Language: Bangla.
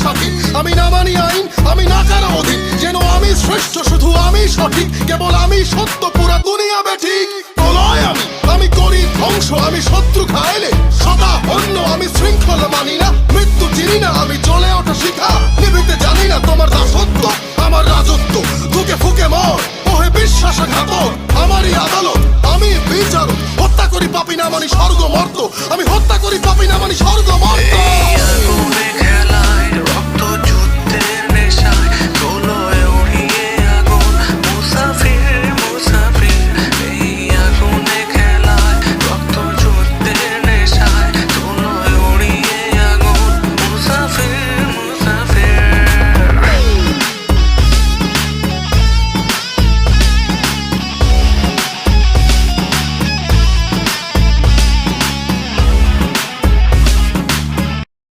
থাকি। আমি না মানি আইন, আমি না কারো অধীন, যেন আমি শ্রেষ্ঠ, শুধু আমি সঠিক, কেবল আমি সত্য, পুরা দুনিয়া বেঠিক। প্রলয় আমি করি ধ্বংস, আমি শত্রু খাইলে সদা অন্য, আমি শৃঙ্খলা মানি না, মৃত্যু চিনি না, আমি জ্বলে ওঠা শিখা, নিভিতে জানি না তোমার দাসত্ব, আমার রাজত্ব, ফুকে ফুকে মর, ওহে বিশ্বাসঘাতক, আমারই আদালত, আমি বিচারক, হত্যা করি পাপি না মানি স্বর্গ মর্ত, আমি হত্যা করি পাপি না মানি স্বর্গ মর্ত।